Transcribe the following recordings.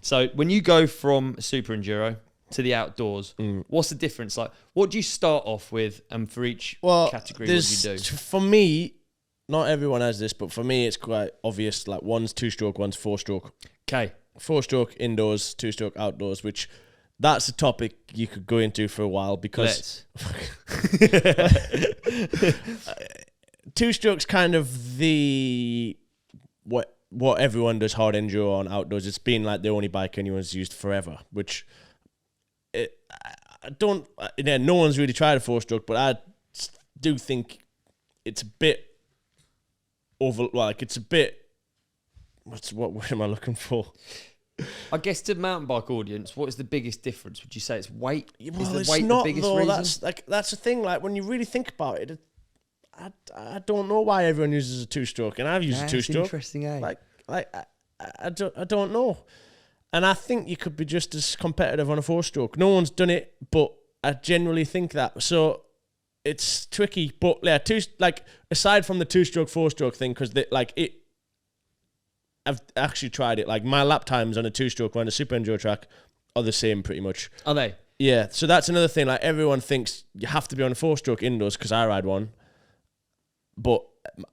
So when you go from super enduro to the outdoors, what's the difference? Like, what do you start off with, and for each category, what do you do? For me, not everyone has this, but for me, it's quite obvious. Like, one's 2-stroke, one's 4-stroke. Okay. 4-stroke indoors, 2-stroke outdoors, which that's a topic you could go into for a while because 2-stroke's kind of the what everyone does hard enduro on outdoors. It's been like the only bike anyone's used forever, which no one's really tried a 4-stroke, but I do think it's a bit it's a bit. What word am I looking for? I guess to mountain bike audience, what is the biggest difference? Would you say it's weight? Well, is the it's weight not, the biggest though. reason? That's the thing. Like, when you really think about it, I don't know why everyone uses a 2-stroke, and I've used a 2-stroke. Interesting, eh? I don't know, and I think you could be just as competitive on a 4-stroke. No one's done it, but I generally think that. So it's tricky. But yeah, aside from the 2-stroke 4-stroke thing, because I've actually tried it. Like, my lap times on a 2-stroke on a SuperEnduro track are the same pretty much. Are they? Yeah. So that's another thing. Like, everyone thinks you have to be on a 4-stroke indoors because I ride one. But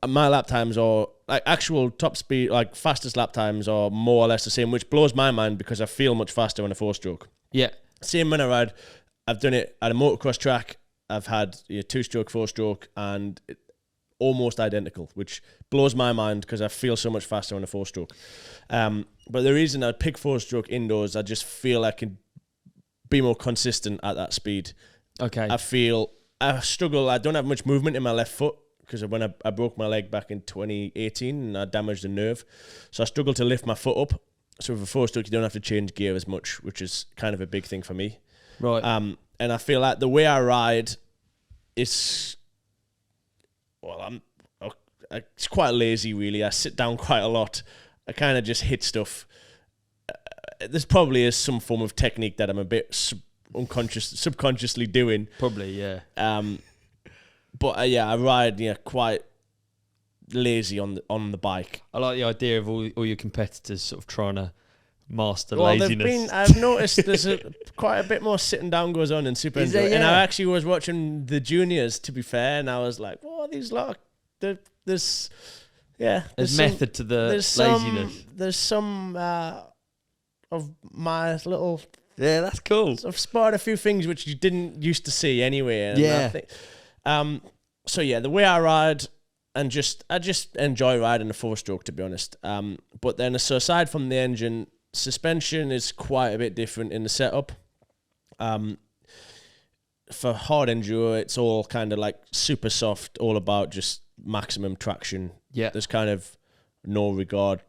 my lap times are, like, actual top speed, like, fastest lap times are more or less the same, which blows my mind because I feel much faster on a 4-stroke. Yeah. Same when I ride. I've done it at a motocross track. I've had 2-stroke, 4-stroke, and almost identical, which blows my mind because I feel so much faster on a 4-stroke. But the reason I pick 4-stroke indoors, I just feel I can be more consistent at that speed. Okay. I struggle. I don't have much movement in my left foot because when I broke my leg back in 2018 and I damaged the nerve, so I struggle to lift my foot up. So with a 4-stroke, you don't have to change gear as much, which is kind of a big thing for me. Right. And I feel like the way I ride is, well, it's quite lazy, really. I sit down quite a lot. I kind of just hit stuff. There's probably some form of technique that I'm a bit subconsciously doing. Probably, yeah. But I ride quite lazy on the bike. I like the idea of all your competitors sort of trying to master laziness. I've noticed there's quite a bit more sitting down goes on in SuperEnduro. Yeah. And I actually was watching the juniors, to be fair, and I was like, "What these lot?" There's method to the laziness. There's some of my little. Yeah, that's cool. I've spotted a few things which you didn't used to see anyway. And yeah. So yeah, the way I ride, and I just enjoy riding a 4-stroke, to be honest. But then, so aside from the engine, suspension is quite a bit different in the setup. For hard enduro, it's all kind of like super soft, all about just maximum traction. Yeah. There's kind of no regard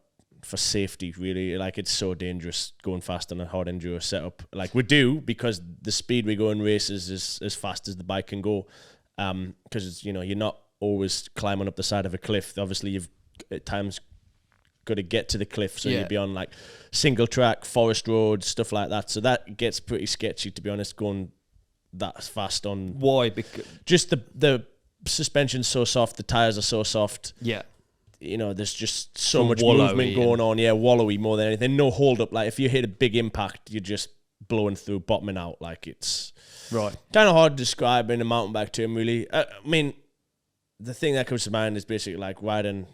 for safety, really. Like, it's so dangerous going fast on a hard enduro setup. Like, we do, because the speed we go in races is as fast as the bike can go. Because you're not always climbing up the side of a cliff. Obviously, you've at times got to get to the cliff, so you'd be on like single track, forest roads, stuff like that. So that gets pretty sketchy, to be honest, going that fast on. Why? Because just the suspension's so soft, the tires are so soft. Yeah. There's just so much movement going on. Yeah, wallowy more than anything. No hold up. Like, if you hit a big impact, you're just blowing through, bottoming out. Like, it's right. Kind of hard to describe in a mountain bike term, really. I mean, the thing that comes to mind is basically like riding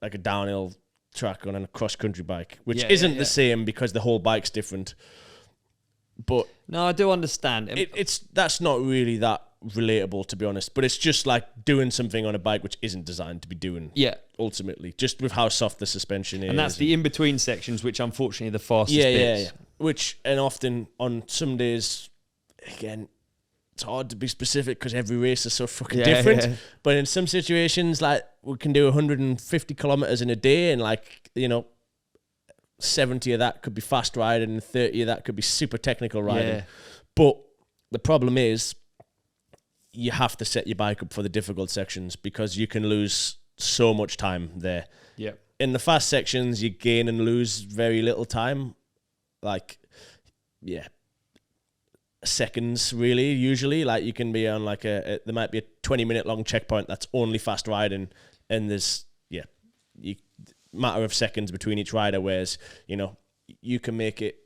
like a downhill track on a cross-country bike, which isn't the same because the whole bike's different. But no, I do understand. That's not really that relatable, to be honest. But it's just like doing something on a bike which isn't designed to be doing. Yeah. Ultimately, just with how soft the suspension is, and that's the in-between sections, which unfortunately are the fastest bits. Yeah. Which, and often on some days, again, it's hard to be specific because every race is so fucking different. Yeah. But in some situations, like, we can do 150 kilometers in a day, and 70 of that could be fast riding, and 30 of that could be super technical riding. Yeah. But the problem is, you have to set your bike up for the difficult sections because you can lose so much time there. Yeah. In the fast sections, you gain and lose very little time. Seconds, really, usually. Like, you can be on there might be a 20-minute long checkpoint that's only fast riding, and there's matter of seconds between each rider, whereas, you can make it.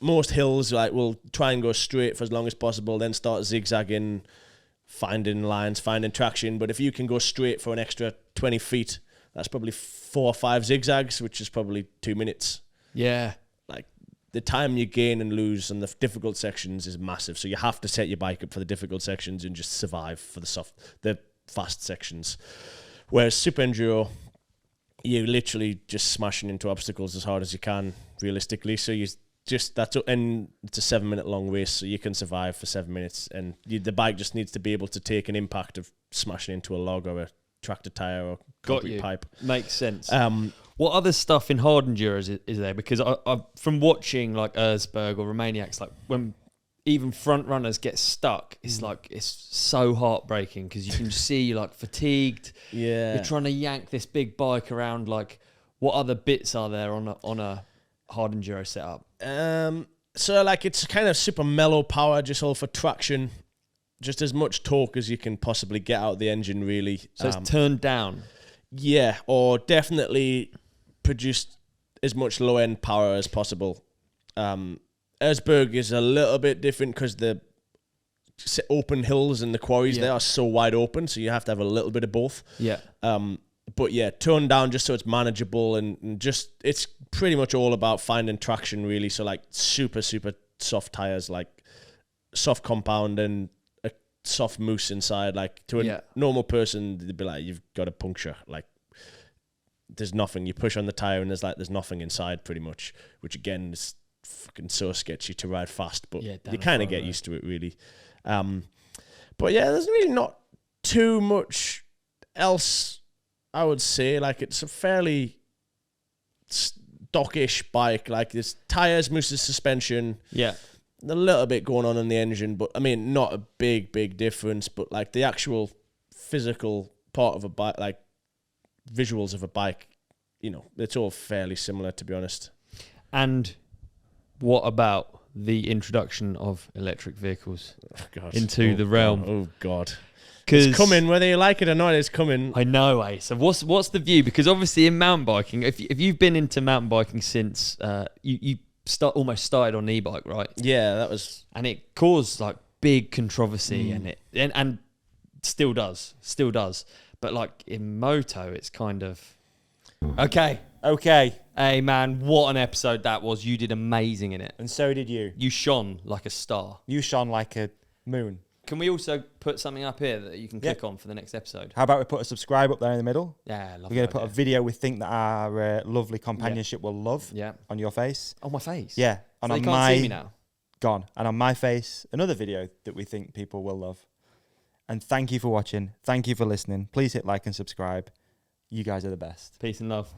Most hills, like, will try and go straight for as long as possible, then start zigzagging, finding lines, finding traction. But if you can go straight for an extra 20 feet, that's probably 4 or 5 zigzags, which is probably 2 minutes. Yeah. Like, the time you gain and lose on the difficult sections is massive. So you have to set your bike up for the difficult sections and just survive for the fast sections. Whereas SuperEnduro, you're literally just smashing into obstacles as hard as you can, realistically. So and it's a 7-minute long race, so you can survive for 7 minutes. And the bike just needs to be able to take an impact of smashing into a log or a tractor tire or concrete pipe. Makes sense. What other stuff in hard enduro is there? Because I from watching like Erzberg or Romaniacs, like when even front runners get stuck, it's like it's so heartbreaking because you can see you're like fatigued. Yeah, you're trying to yank this big bike around. Like, what other bits are there on a hard enduro setup? So like it's kind of super mellow power, just all for traction, just as much torque as you can possibly get out of the engine, really. So it's turned down. Yeah, or definitely produce as much low end power as possible. Erzberg is a little bit different because the open hills and the quarries they are so wide open, so you have to have a little bit of both. Yeah. But yeah, toned down just so it's manageable and just it's pretty much all about finding traction, really. So like super soft tires, like soft compound and a soft mousse inside. Like to a normal person, they'd be like, "You've got a puncture." Like there's nothing. You push on the tire and there's nothing inside, pretty much. Which again is fucking so sketchy to ride fast, but you kind of get used to it, really. But yeah, there's really not too much else, I would say. Like it's a fairly stockish bike. Like there's tires, mousses, suspension. Yeah. A little bit going on in the engine, but I mean, not a big difference. But like the actual physical part of a bike, like visuals of a bike, you know, it's all fairly similar, to be honest. And what about the introduction of electric vehicles into the realm? Oh God. It's coming, whether you like it or not, it's coming. I know, eh? So what's the view? Because obviously in mountain biking, if you've been into mountain biking since you almost started on e-bike, right? Yeah, that was, and it caused like big controversy, and still does. But like in moto, it's kind of okay. Hey man, what an episode that was! You did amazing in it, and so did you. You shone like a star. You shone like a moon. Can we also put something up here that you can click on for the next episode? How about we put a subscribe up there in the middle? Yeah, we're going to put a video we think that our lovely companionship will love on your face. On my face? Yeah. And so on they can't see me now? Gone. And on my face, another video that we think people will love. And thank you for watching. Thank you for listening. Please hit like and subscribe. You guys are the best. Peace and love.